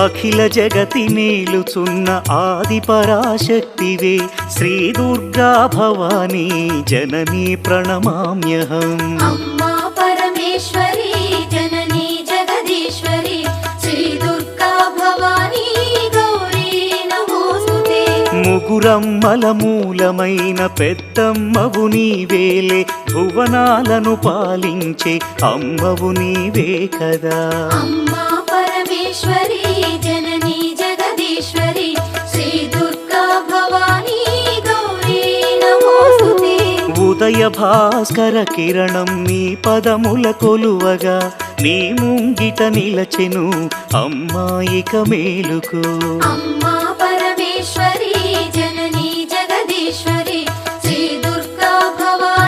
అఖిల జగతి నేలుచున్న ఆది పరాశక్తివే శ్రీ దుర్గా భవానీ జననీ ప్రణమామ్యహం. అమ్మా పరమేశ్వరి జననీ జగదీశ్వరి శ్రీ దుర్గా భవానీ గౌరీ నమోస్తుతే. ముగురమ్మల మూలమైన పెద్దమ్మవు నీవేలే భువనాలను పాలించే అమ్మవు నీవే కదా. అమ్మా పరమేశ్వరి జననీ జగదీశ్వరి శ్రీ దుర్గా భవానీ గౌరీ నమోస్తుతే. ఉదయ భాస్కర కిరణం నీ పదముల కొలువగా నీ ముంగిట నిలచెను అమ్మాయిక మేలుకు. అమ్మా పరమేశ్వరి